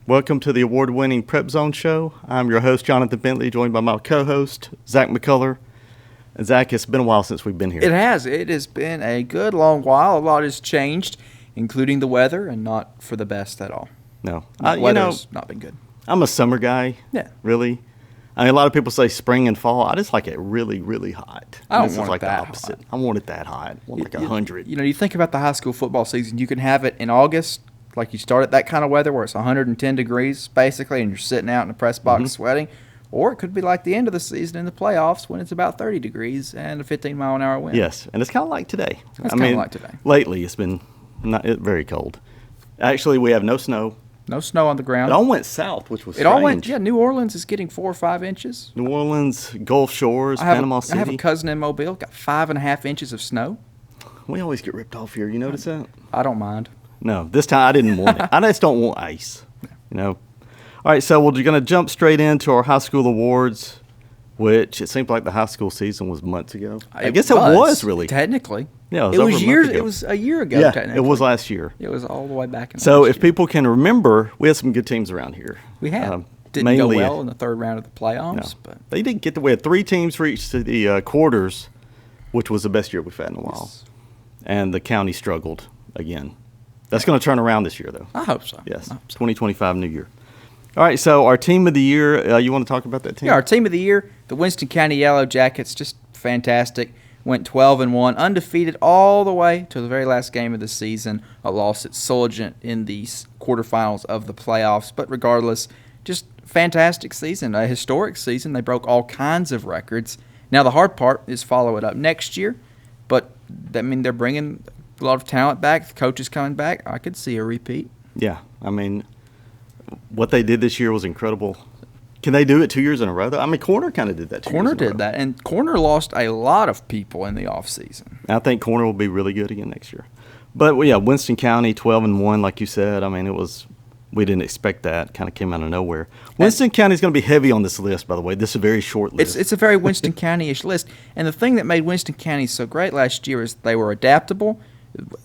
Welcome to the award-winning PrepZone Show. I'm your host, Johnathan Bentley, joined by my co-host, Zak McCullough. And Zach, it's been a while since we've been here. It has. It has been a good long while. A lot has changed, including the weather, and not for the best at all. No. The weather's not been good. I'm a summer guy. Yeah. Really. I mean, a lot of people say spring and fall. I just like it really, really hot. I don't this want is like it that the opposite. hot. I want it that hot. I want like 100. You think about the high school football season. You can have it in August, like you start at that kind of weather where it's 110 degrees basically, and you're sitting out in the press box sweating. Or it could be like the end of the season in the playoffs when it's about 30 degrees and a 15-mile-an-hour wind. Yes, and it's kind of like today. It's kind of like today. Lately, it's been very cold. Actually, we have no snow. No snow on the ground. It all went south, which was It strange. all went. Yeah, New Orleans is getting 4 or 5 inches. New Orleans, Gulf Shores, Panama City. I have a cousin in Mobile, got 5.5 inches of snow. We always get ripped off here. You notice that? I don't mind. No, this time I didn't want it. I just don't want ice. All right, so we're going to jump straight into our high school awards, which it seems like the high school season was months ago. I guess it was really. Technically. Yeah, it was years. It was a year ago. Yeah, technically. it was last year. It was all the way back in. So if people can remember, we had some good teams around here. We have. Didn't mainly, go well in the third round of the playoffs, but they didn't get we had 3 teams reach to the quarters, which was the best year we've had in a while. Yes. And the county struggled again. That's going to turn around this year, though. I hope so. Yes, 2025 new year. All right, so our team of the year, you want to talk about that team? Yeah, our team of the year, the Winston County Yellow Jackets, just fantastic. Went 12-1, undefeated all the way to the very last game of the season. A loss at Sulligent in the quarterfinals of the playoffs. But regardless, just fantastic season, a historic season. They broke all kinds of records. Now the hard part is follow it up next year. But, I mean, they're bringing a lot of talent back. The coach is coming back. I could see a repeat. Yeah, I mean, what they did this year was incredible. Can they do it 2 years in a row, though? I mean, Corner kind of did that 2 years in a row. Corner did that, and Corner lost a lot of people in the offseason. I think Corner will be really good again next year. But, well, yeah, Winston County, 12-1, like you said. I mean, we didn't expect that. Kind of came out of nowhere. Winston County is going to be heavy on this list, by the way. This is a very short list. It's a very Winston County-ish list. And the thing that made Winston County so great last year is they were adaptable.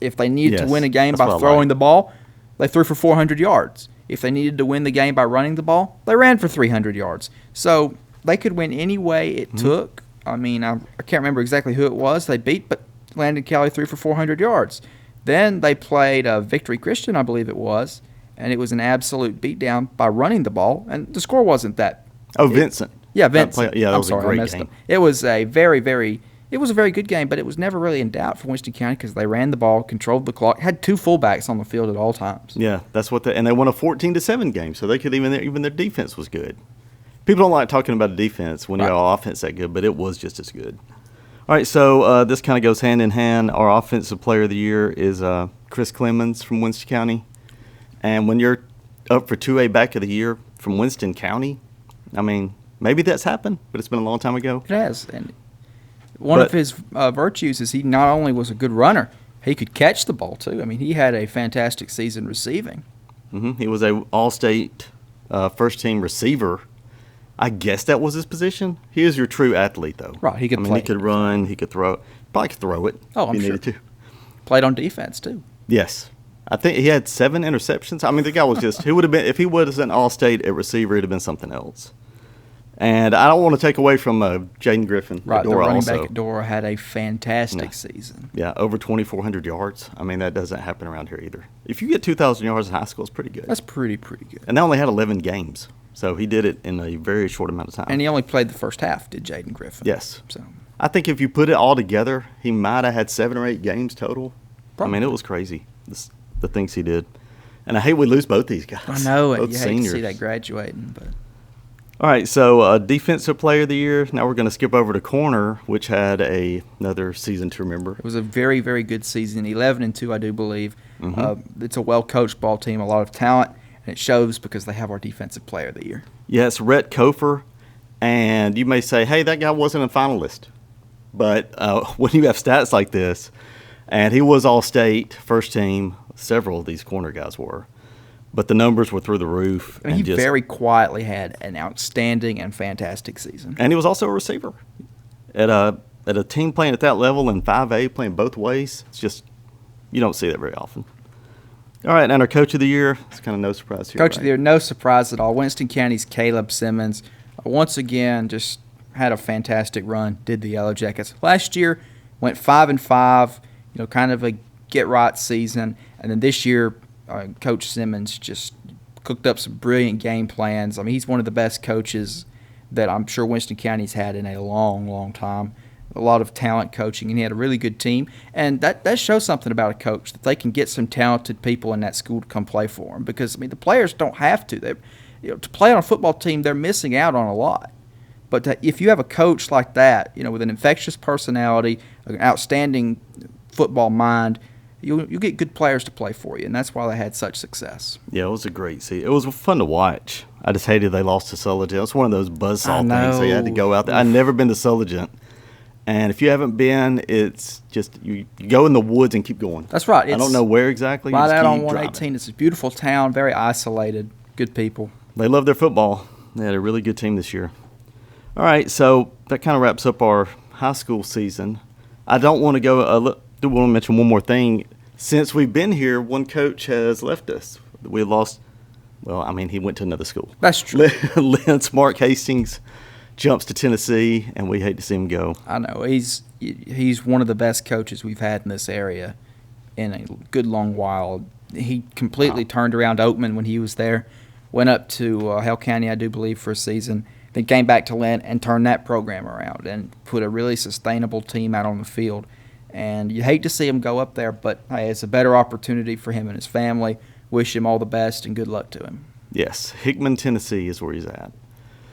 If they needed to win a game by throwing the ball, they threw for 400 yards. If they needed to win the game by running the ball, they ran for 300 yards. So they could win any way it took. I mean, I can't remember exactly who it was they beat, but Landon Kelly threw for 400 yards. Then they played Victory Christian, I believe it was, and it was an absolute beatdown by running the ball, and the score wasn't that. Oh, Vincent. Yeah, Vincent. That was a great game. It was a very good game, but it was never really in doubt for Winston County because they ran the ball, controlled the clock, had 2 fullbacks on the field at all times. Yeah, that's what and they won a 14-7 game, so they could even their defense was good. People don't like talking about a defense when you have offense that good, but it was just as good. All right, so this kind of goes hand in hand. Our offensive player of the year is Chris Clemens from Winston County, and when you're up for 2A back of the year from Winston County, I mean, maybe that's happened, but it's been a long time ago. It has, and one of his virtues is he not only was a good runner, he could catch the ball too. I mean, he had a fantastic season receiving. He was a All-State first-team receiver. I guess that was his position. He is your true athlete, though. Right, he could play. He could run, he could throw. Probably could throw it I'm if he sure. needed to. Played on defense too. Yes. I think he had 7 interceptions. I mean, the guy was just – if he was an All-State at receiver, it would have been something else. And I don't want to take away from Jaden Griffin. Right, the running back at Dora had a fantastic season. Yeah, over 2,400 yards. I mean, that doesn't happen around here either. If you get 2,000 yards in high school, it's pretty good. That's pretty good. And they only had 11 games, so he did it in a very short amount of time. And he only played the first half, did Jaden Griffin. Yes. So I think if you put it all together, he might have had 7 or 8 games total. Probably. I mean, it was crazy, the things he did. And I hate we lose both these guys. I know it. Both You seniors. hate to see that graduating, but. All right, so defensive player of the year. Now we're going to skip over to corner, which had another season to remember. It was a very, very good season, 11-2, I do believe. It's a well-coached ball team, a lot of talent, and it shows because they have our defensive player of the year. Yes, Rhett Kofer, and you may say, hey, that guy wasn't a finalist. But when you have stats like this, and he was All-State, first team, several of these corner guys were. But the numbers were through the roof. I mean, he very quietly had an outstanding and fantastic season. And he was also a receiver. At a team playing at that level in 5A, playing both ways, it's just, you don't see that very often. All right, and our Coach of the Year, it's kind of no surprise here. Coach of the Year, no surprise at all. Winston County's Caleb Simmons, once again, just had a fantastic run, did the Yellow Jackets. Last year, went 5-5, kind of a get-right season. And then this year, Coach Simmons just cooked up some brilliant game plans. I mean, he's one of the best coaches that I'm sure Winston County's had in a long, long time. A lot of talent coaching, and he had a really good team. And that shows something about a coach, that they can get some talented people in that school to come play for them. Because, I mean, the players don't have to. To play on a football team, they're missing out on a lot. But if you have a coach like that, with an infectious personality, an outstanding football mind, you'll get good players to play for you, and that's why they had such success. Yeah, it was a great season. It was fun to watch. I just hated they lost to Sulligent. It's one of those buzzsaw things. So you had to go out there. I've never been to Sulligent. And if you haven't been, it's just you go in the woods and keep going. That's right. I don't know where exactly. Right out on 118. It's a beautiful town, very isolated, good people. They love their football. They had a really good team this year. All right, so that kind of wraps up our high school season. I don't want to go. I want to mention one more thing. Since we've been here, one coach has left us. We lost. Well, I mean, he went to another school. That's true. Lance Mark Hastings jumps to Tennessee, and we hate to see him go. I know. He's one of the best coaches we've had in this area in a good long while. He completely turned around Oatman when he was there. Went up to Hale County, I do believe, for a season. Then came back to Lent and turned that program around and put a really sustainable team out on the field. And you hate to see him go up there, but hey, it's a better opportunity for him and his family. Wish him all the best and good luck to him. Yes, Hickman, Tennessee is where he's at.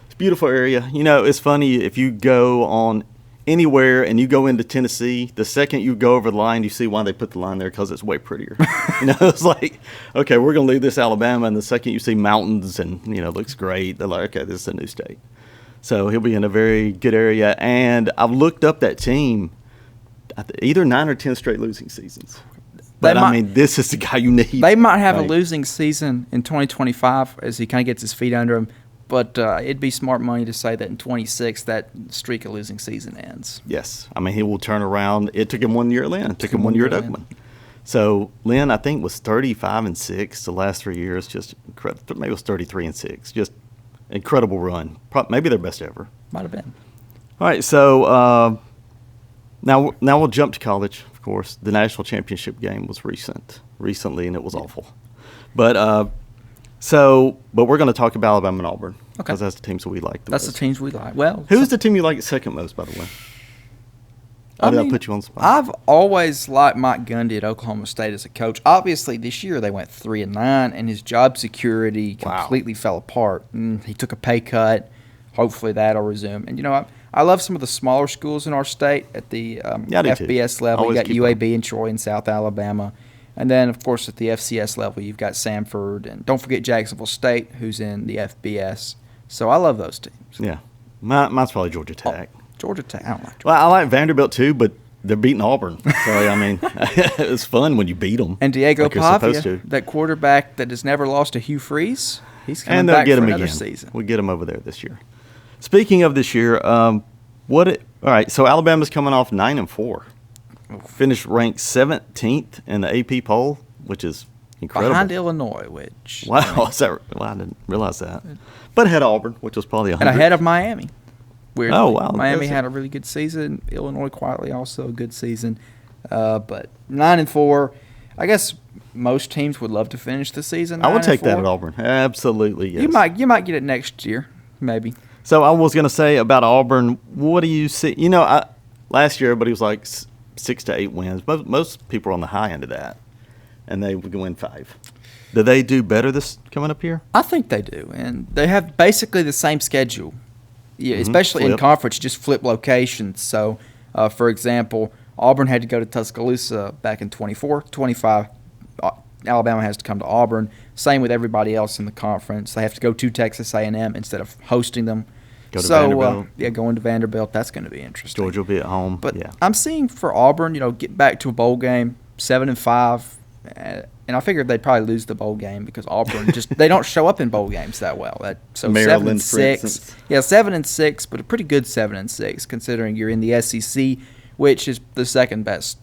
It's a beautiful area. It's funny, if you go on anywhere and you go into Tennessee, the second you go over the line, you see why they put the line there, because it's way prettier. It's like, okay, we're going to leave this Alabama, and the second you see mountains and, it looks great, they're like, okay, this is a new state. So he'll be in a very good area. And I've looked up that team, either 9 or 10 straight losing seasons. But, this is the guy you need. They might have a losing season in 2025 as he kind of gets his feet under him. But it'd be smart money to say that in 26 that streak of losing season ends. Yes. He will turn around. It took him 1 year at Lynn. It took him 1 year at Oakland. So Lynn, I think, was 35-6 the last 3 years. Just incredible. Maybe it was 33-6. Just incredible run. Maybe their best ever. Might have been. All right. So now we'll jump to college. Of course, the national championship game was recently, and it was awful. But we're going to talk about Alabama and Auburn because that's the teams that we like the most. That's the teams we like. Well, who's the team you like second most, by the way? Did I put you on the spot? I've always liked Mike Gundy at Oklahoma State as a coach. Obviously, this year they went 3-9, and his job security completely fell apart. He took a pay cut. Hopefully that'll resume. And I love some of the smaller schools in our state at the FBS level. You got UAB and Troy in South Alabama. And then, of course, at the FCS level, you've got Samford. And don't forget Jacksonville State, who's in the FBS. So I love those teams. Yeah. Mine's probably Georgia Tech. Georgia Tech. I don't like Georgia. Well, I like Vanderbilt, too, but they're beating Auburn. So, it's fun when you beat them. And Diego Pavia, that quarterback that has never lost to Hugh Freeze, he's coming back for another season. We'll get him over there this year. Speaking of this year, all right, so Alabama's coming off 9-4. Finished ranked 17th in the AP poll, which is incredible. Behind Illinois, which... Wow, I didn't realize that. But ahead of Auburn, which was probably 100. And ahead of Miami. Weirdly. Oh, wow. Miami had a really good season. Illinois quietly also a good season. But 9-4, I guess most teams would love to finish the season 9-4. I would take that at Auburn. Absolutely, yes. You might get it next year, maybe. So I was going to say about Auburn, what do you see? Last year everybody was like 6 to 8 wins. Most people are on the high end of that, and they would win 5. Do they do better this coming up here? I think they do, and they have basically the same schedule. Yeah, especially in conference, just flip locations. So, for example, Auburn had to go to Tuscaloosa back in 24. 25, Alabama has to come to Auburn. Same with everybody else in the conference. They have to go to Texas A&M instead of hosting them. Go to Vanderbilt. Going to Vanderbilt, that's going to be interesting. Georgia will be at home. But I'm seeing for Auburn, get back to a bowl game, 7-5. And I figured they'd probably lose the bowl game because Auburn they don't show up in bowl games that well. So Maryland, 7-6, 7-6, but a pretty good 7-6 considering you're in the SEC, which is the second best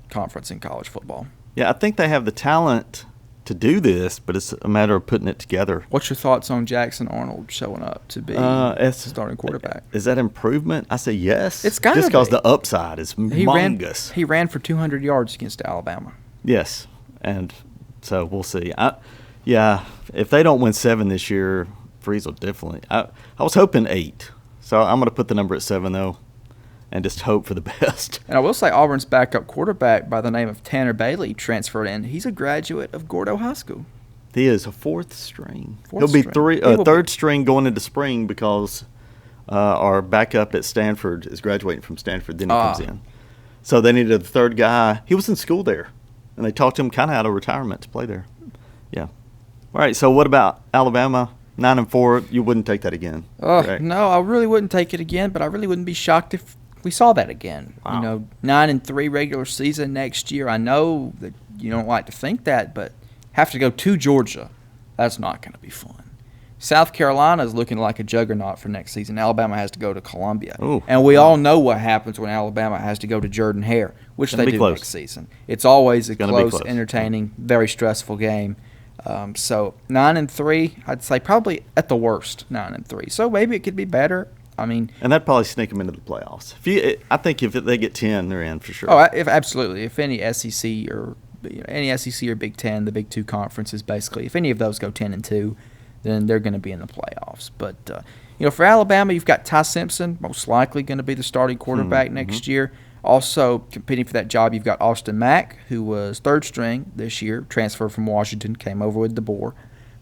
conference in college football. Yeah, I think they have the talent to do this, but it's a matter of putting it together. What's your thoughts on Jackson Arnold showing up to be starting quarterback? Is that improvement? I say yes. It's got to be. Just because the upside is humongous. He ran for 200 yards against Alabama. Yes, and so we'll see. If they don't win 7 this year, Freeze will definitely. I was hoping 8, so I'm going to put the number at 7 though, and just hope for the best. And I will say Auburn's backup quarterback by the name of Tanner Bailey transferred in. He's a graduate of Gordo High School. He is a 4th string. He'll be third string going into spring because our backup at Stanford is graduating from Stanford. Then he comes in. So they needed a third guy. He was in school there, and they talked him kind of out of retirement to play there. Yeah. All right, so what about Alabama? 9-4, you wouldn't take that again. No, I really wouldn't take it again, but I really wouldn't be shocked if we saw that again. Wow. 9-3 regular season next year. I know that you don't like to think that, but have to go to Georgia. That's not going to be fun. South Carolina is looking like a juggernaut for next season. Alabama has to go to Columbia. Ooh. And we all know what happens when Alabama has to go to Jordan-Hare, which they do next season. It's always a close, entertaining, very stressful game. So 9-3, I'd say probably at the worst 9-3. So maybe it could be better. And that'd probably sneak them into the playoffs. I think if they get 10, they're in for sure. Absolutely. If any SEC or Big Ten, the Big Two conferences, basically, if any of those go 10-2, then they're going to be in the playoffs. But for Alabama, you've got Ty Simpson, most likely going to be the starting quarterback next year. Also competing for that job, you've got Austin Mack, who was 3rd string this year, transferred from Washington, came over with DeBoer.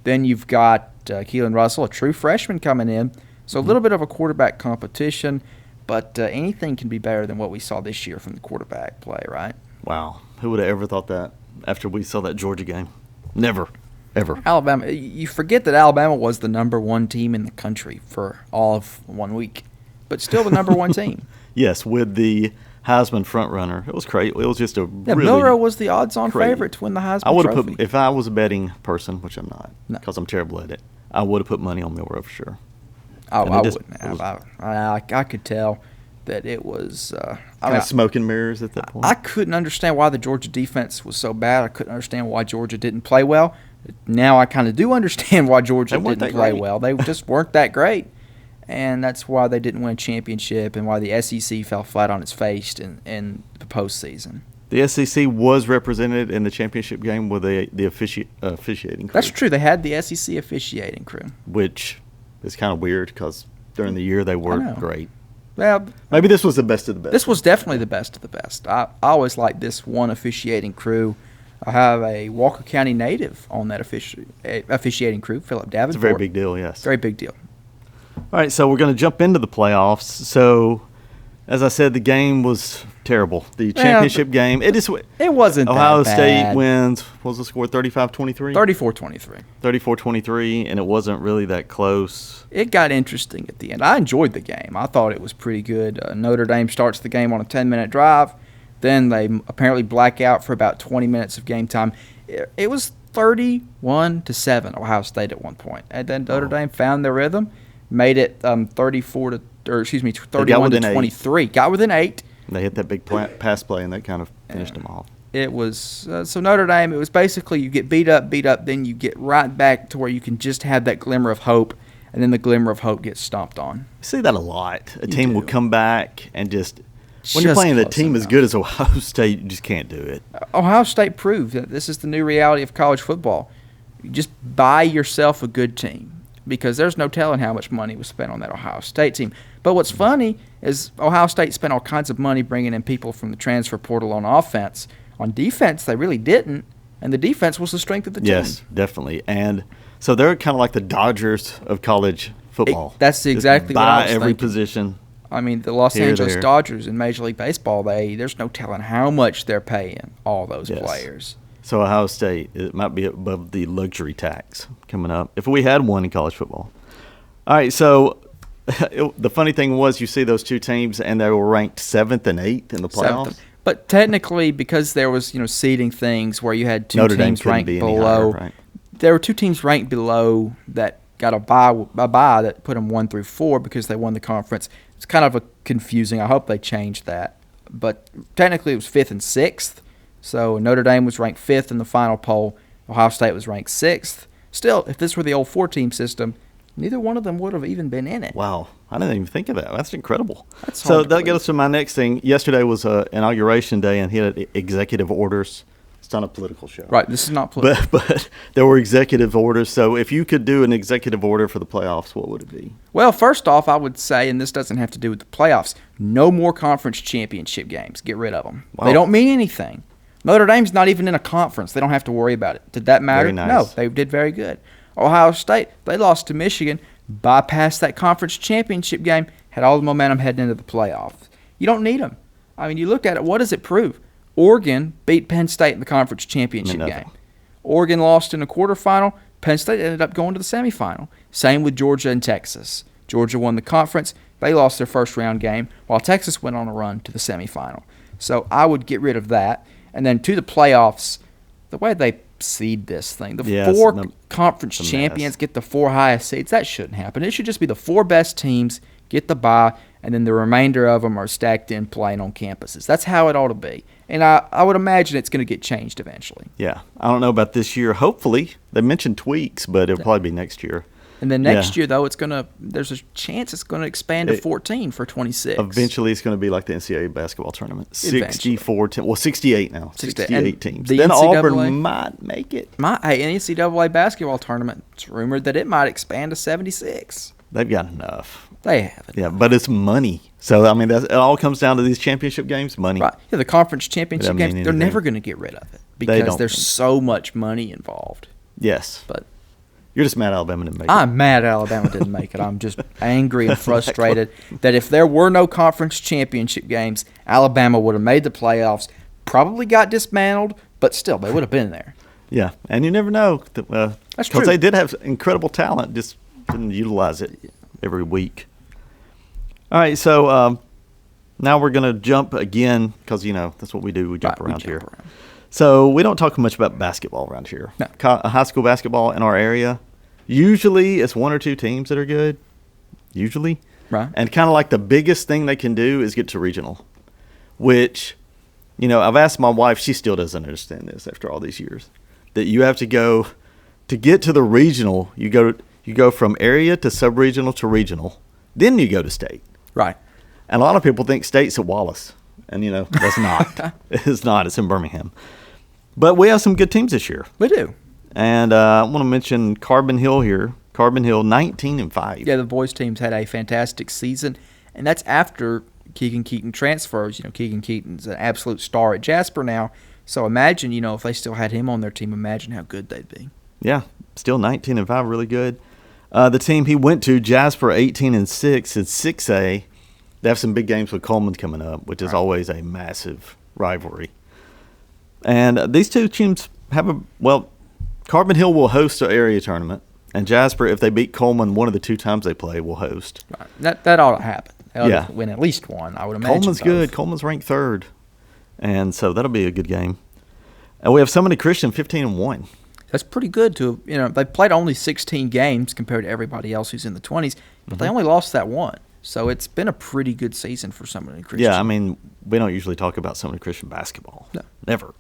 Then you've got Keelan Russell, a true freshman, coming in. So a little bit of a quarterback competition, but anything can be better than what we saw this year from the quarterback play, right? Wow. Who would have ever thought that after we saw that Georgia game? Never, ever. Alabama, you forget that Alabama was the number 1 team in the country for all of 1 week, but still the number 1 team. Yes, with the Heisman front runner. It was crazy. It was just Milroe was the odds-on favorite to win the Heisman Trophy. If I was a betting person, which I'm not, because I'm terrible at it, I would have put money on Milroe for sure. I wouldn't have. I could tell that it was kind of smoke and mirrors at that point. I couldn't understand why the Georgia defense was so bad. I couldn't understand why Georgia didn't play well. Now I kind of do understand why Georgia didn't play well. They just weren't that great, and that's why they didn't win a championship and why the SEC fell flat on its face in the postseason. The SEC was represented in the championship game with the officiating crew. That's true. They had the SEC officiating crew, which is kind of weird because during the year they weren't great. Well, maybe this was the best of the best. This was definitely the best of the best. I always liked this one officiating crew. I have a Walker County native on that officiating crew, Philip Davenport. It's a very big deal, yes. Very big deal. All right, so we're going to jump into the playoffs. So, as I said, the game was terrible. The championship game. It wasn't Ohio that State bad. wins. What was the score, 35-23? 34-23. 34-23, and it wasn't really that close. It got interesting at the end. I enjoyed the game. I thought it was pretty good. Notre Dame starts the game on a 10-minute drive. Then they apparently black out for about 20 minutes of game time. It was 31-7 Ohio State at one point. And then Notre Dame found their rhythm, made it 31-23. Got within 8. They hit that big pass play, and that kind of finished them off. It was so Notre Dame. It was basically you get beat up, then you get right back to where you can just have that glimmer of hope, and then the glimmer of hope gets stomped on. I see that a lot. A team will come back and just when you're playing a team as good as Ohio State, you just can't do it. Ohio State proved that this is the new reality of college football. You just buy yourself a good team because there's no telling how much money was spent on that Ohio State team. But what's funny is Ohio State spent all kinds of money bringing in people from the transfer portal on offense. On defense, they really didn't, and the defense was the strength of the team. Yes, definitely. And so they're kind of like the Dodgers of college football. That's exactly what I was thinking. Every thinking. Position. I mean, the Los Angeles Dodgers in Major League Baseball, there's no telling how much they're paying all those players. So Ohio State, it might be above the luxury tax coming up, if we had one in college football. All right, so the funny thing was you see those two teams, and they were ranked 7th and 8th in the playoffs. But technically, because there was seeding things where you had two teams ranked below, higher, right? There were two teams ranked below that got a bye that put them 1 through 4 because they won the conference. It's kind of confusing. I hope they changed that. But technically, it was 5th and 6th So Notre Dame was ranked 5th in the final poll. Ohio State was ranked 6th. Still, if this were the old 4-team system, neither one of them would have even been in it. Wow. I didn't even think of that. That's incredible. So that goes to my next thing. Yesterday was Inauguration Day, and he had executive orders. It's not a political show. Right. This is not political. But there were executive orders. So if you could do an executive order for the playoffs, what would it be? Well, first off, I would say, and this doesn't have to do with the playoffs, no more conference championship games. Get rid of them. Wow. They don't mean anything. Notre Dame's not even in a conference. They don't have to worry about it. Did that matter? Very nice. No, they did very good. Ohio State, they lost to Michigan, bypassed that conference championship game, had all the momentum heading into the playoffs. You don't need them. I mean, you look at it, what does it prove? Oregon beat Penn State in the conference championship game. Oregon lost in the quarterfinal. Penn State ended up going to the semifinal. Same with Georgia and Texas. Georgia won the conference. They lost their first round game, while Texas went on a run to the semifinal. So I would get rid of that. And then to the playoffs, the way they seed this thing, four conference champions get the 4 highest seeds. That shouldn't happen. It should just be the 4 best teams get the bye, and then the remainder of them are stacked in playing on campuses. That's how it ought to be. And I would imagine it's going to get changed eventually. Yeah. I don't know about this year. Hopefully. They mentioned tweaks, but it'll probably be next year. And then next year, though, there's a chance it's going to expand to 14 for 26. Eventually, it's going to be like the NCAA basketball tournament. 68 now. 68 teams. The then NCAA, Auburn might make it. NCAA basketball tournament, it's rumored that it might expand to 76. They've got enough. They have it. Yeah, but it's money. So, I mean, it all comes down to these championship games, money. Right. Yeah, the conference championship games, they're never going to get rid of it because there's so much money involved. Yes. But you're just mad Alabama didn't make it. I'm mad Alabama didn't make it. I'm just angry and frustrated that if there were no conference championship games, Alabama would have made the playoffs, probably got dismantled, but still, they would have been there. Yeah, and you never know. That's true. Because they did have incredible talent, just didn't utilize it every week. All right, so now we're going to jump again because, that's what we do. We jump around here. So we don't talk much about basketball around here. No. High school basketball in our area, usually it's 1 or 2 teams that are good, usually. Right. And kind of like the biggest thing they can do is get to regional, which, I've asked my wife, she still doesn't understand this after all these years, that you have to go to get to the regional, you go from area to sub-regional to regional, then you go to state. Right. And a lot of people think state's at Wallace, and, that's not. It's not. It's in Birmingham. But we have some good teams this year. We do. And I want to mention Carbon Hill here. Carbon Hill, 19-5. Yeah, the boys' teams had a fantastic season, and that's after Keegan Keaton transfers. Keegan Keaton's an absolute star at Jasper now. So imagine, if they still had him on their team, imagine how good they'd be. Yeah, still 19-5, really good. The team he went to, Jasper, 18-6 in 6A. They have some big games with Coleman coming up, which is always a massive rivalry. And these two teams Carbon Hill will host an area tournament, and Jasper, if they beat Coleman one of the 2 times they play, will host. Right. That ought to happen. They ought to win at least one, I would imagine. Coleman's good. Coleman's ranked 3rd, and so that'll be a good game. And we have Summit Christian, 15-1. That's pretty good they played only 16 games compared to everybody else who's in the 20s, but they only lost that one. So it's been a pretty good season for Summit Christian. Yeah, I mean, we don't usually talk about Summit Christian basketball. No. Never.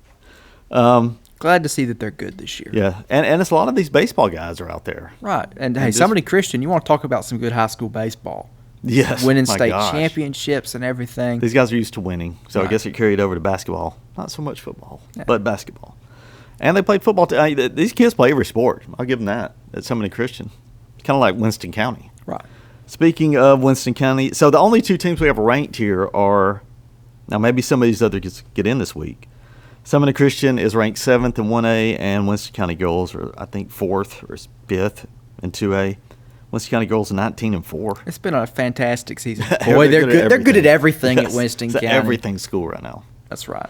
Glad to see that they're good this year. Yeah, and it's a lot of these baseball guys are out there. Right. And hey, Summit Christian, you want to talk about some good high school baseball. Yes. Winning state championships and everything. These guys are used to winning, so I guess it carried over to basketball. Not so much football, but basketball. And they played football. These kids play every sport. I'll give them that at Summit Christian. Kind of like Winston County. Right. Speaking of Winston County, so the only 2 teams we have ranked here are, now maybe some of these others get in this week. Summit Christian is ranked 7th in 1A, and Winston County Girls are, I think, 4th or 5th in 2A. Winston County Girls 19-4. It's been a fantastic season. Boy, they're good. They're good at everything at Winston County. Everything school right now. That's right.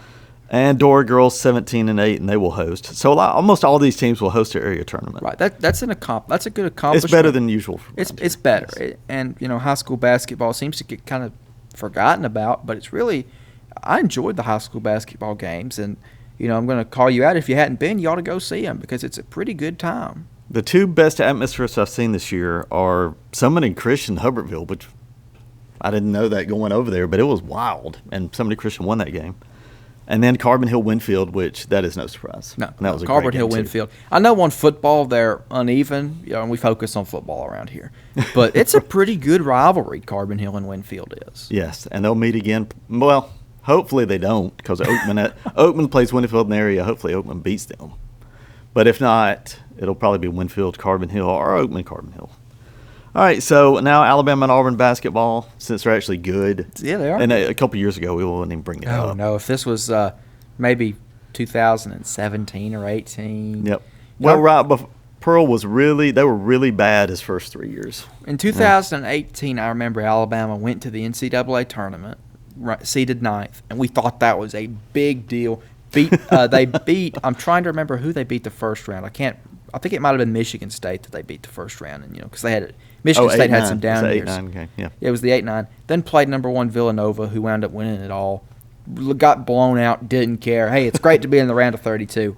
And Dora Girls 17-8, and they will host. So almost all these teams will host their area tournament. Right. That's a good accomplishment. It's better than usual. It's better. And high school basketball seems to get kind of forgotten about, but it's really, I enjoyed the high school basketball games, and I'm going to call you out if you hadn't been. You ought to go see them because it's a pretty good time. The 2 best atmospheres I've seen this year are Summit and Christian Hubbardsville, which I didn't know that going over there, but it was wild, and Summit and Christian won that game. And then Carbon Hill Winfield, which that is no surprise. No, and that was a Carbon great Hill game Winfield. I know on football they're uneven, and we focus on football around here. But it's a pretty good rivalry, Carbon Hill and Winfield is. Yes, and they'll meet again. Well, hopefully they don't, because Oakman plays Winfield in the area. Hopefully Oakman beats them. But if not, it'll probably be Winfield, Carbon Hill, or Oakman, Carbon Hill. All right, so now Alabama and Auburn basketball, since they're actually good. Yeah, they are. And a couple years ago, we wouldn't even bring it up. Oh, no. If this was maybe 2017 or 18. Yep. Well, right, but Pearl was they were really bad his first 3 years. In 2018, I remember Alabama went to the NCAA tournament, seeded 9th, and we thought that was a big deal. They beat, I'm trying to remember who they beat the first round. I think it might have been Michigan State that they beat the first round, and because they had Michigan State had some down years. 8-9 game, yeah. It was the 8-9. Then played number 1 Villanova, who wound up winning it all. Got blown out, didn't care. Hey, it's great to be in the round of 32.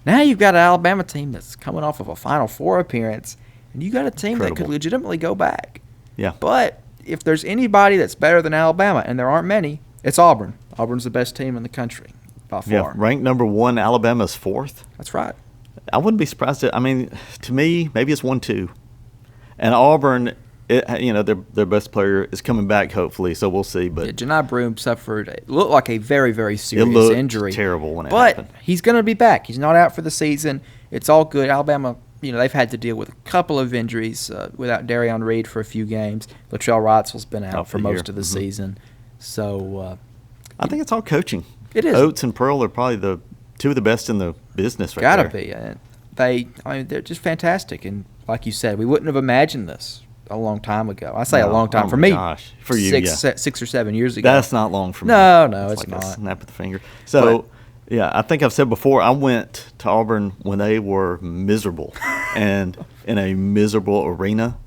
Now you've got an Alabama team that's coming off of a Final Four appearance, and you got a team that could legitimately go back. Yeah. But if there's anybody that's better than Alabama, and there aren't many, it's Auburn. Auburn's the best team in the country by far. Yeah, ranked number 1, Alabama's 4th. That's right. I wouldn't be surprised. To me, maybe it's 1-2. And Auburn, their best player is coming back, hopefully, so we'll see. But Janai Broome looked like a very, very serious injury. Terrible when it happened. But he's going to be back. He's not out for the season. It's all good. Alabama, they've had to deal with a couple of injuries without Darion Reed for a few games. Latrell Wrightsl's been out for most of the season. So I think it's all coaching. It is. Oates and Pearl are probably the two of the best in the business right there. Gotta be. They're just fantastic. And like you said, we wouldn't have imagined this a long time ago. I say a long time. For me, gosh. For you, 6 or 7 years ago. That's not long for me. No, it's like not. A snap of the finger. So, I think I've said before, I went to Auburn when they were miserable and in a miserable arena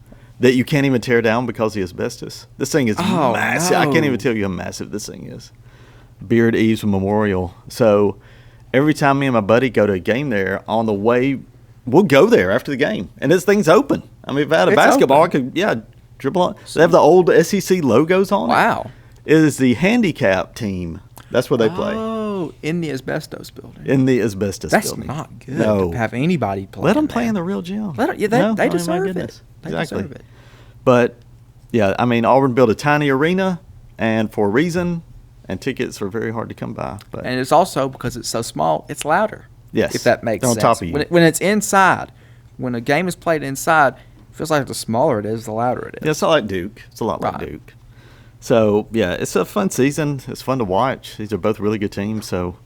that you can't even tear down because of the asbestos. This thing is massive. No. I can't even tell you how massive this thing is. Beard Eves Memorial. So every time me and my buddy go to a game there, on the way, we'll go there after the game. And this thing's open. I mean, if I had a basketball, open. I could, dribble on. They have the old SEC logos on it. Wow. It is the handicap team. That's where they play. Oh, in the asbestos building. In the asbestos building. That's not good to have anybody play. Let them play in the real gym. They deserve it. They deserve it. But, Auburn built a tiny arena, and for a reason, and tickets are very hard to come by. And it's also, because it's so small, it's louder. Yes. If that makes sense. On top of you. When it's inside, when a game is played inside, it feels like the smaller it is, the louder it is. Yeah, it's not like Duke. It's a lot like Duke. So, it's a fun season. It's fun to watch. These are both really good teams, so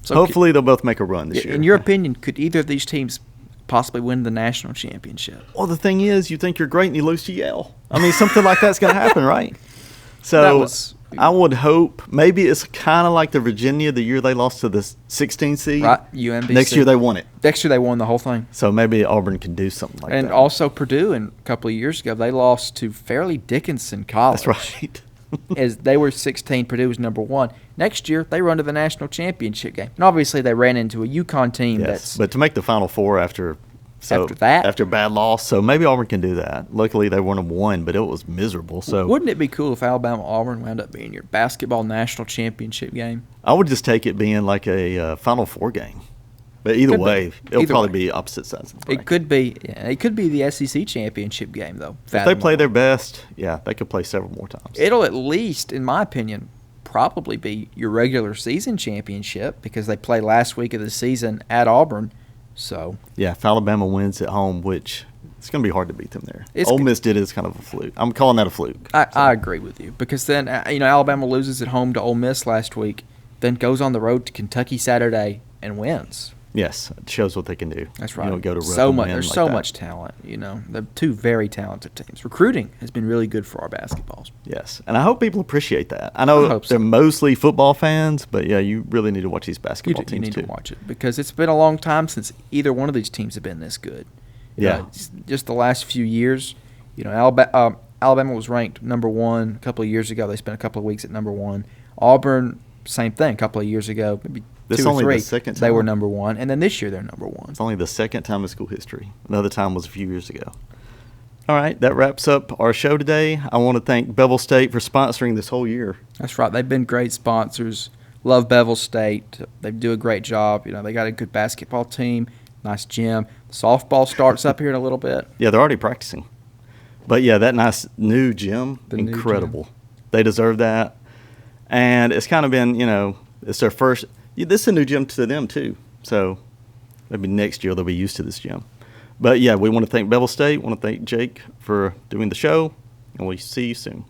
hopefully they'll both make a run this year. In your opinion, could either of these teams possibly win the national championship? Well, the thing is, you think you're great and you lose to Yale. Something like that's going to happen, right? So I would hope maybe it's kind of like the Virginia the year they lost to the 16 seed. Right, UMBC. Next year they won it. Next year they won the whole thing. So maybe Auburn can do something like that. And also Purdue, a couple of years ago, they lost to Fairleigh Dickinson College. That's right. As they were 16, Purdue was number 1. Next year they run to the national championship game. And obviously they ran into a UConn team but to make the Final Four after a bad loss, so maybe Auburn can do that. Luckily, they won 1, but it was miserable. So wouldn't it be cool if Alabama-Auburn wound up being your basketball national championship game? I would just take it being like a Final Four game. But either way, it'll probably be opposite sides of the bracket. It could be the SEC championship game, though. If they play their best, they could play several more times. It'll at least, in my opinion, probably be your regular season championship because they play last week of the season at Auburn. So if Alabama wins at home, which it's going to be hard to beat them there. Ole Miss did it as kind of a fluke. I'm calling that a fluke. I agree with you because then Alabama loses at home to Ole Miss last week, then goes on the road to Kentucky Saturday and wins. Yes, it shows what they can do. That's right. Go to there's so much talent. They're two very talented teams. Recruiting has been really good for our basketballs. Yes, and I hope people appreciate that. I know they're mostly football fans, but you really need to watch these basketball teams too. You need to watch it because it's been a long time since either one of these teams have been this good. Just the last few years. Alabama was ranked number 1 a couple of years ago. They spent a couple of weeks at number 1. Auburn, same thing, a couple of years ago, maybe. This 2 or 3, the second time. They were number 1, and then this year they're number 1. It's only the second time in school history. Another time was a few years ago. All right, that wraps up our show today. I want to thank Bevill State for sponsoring this whole year. That's right. They've been great sponsors. Love Bevill State. They do a great job. They got a good basketball team, nice gym. The softball starts up here in a little bit. Yeah, they're already practicing. But, yeah, that nice new gym, incredible. They deserve that. And it's kind of been, it's their first – this is a new gym to them too. So maybe next year they'll be used to this gym. But, yeah, we want to thank Bevill State. Want to thank Jake for doing the show, and we'll see you soon.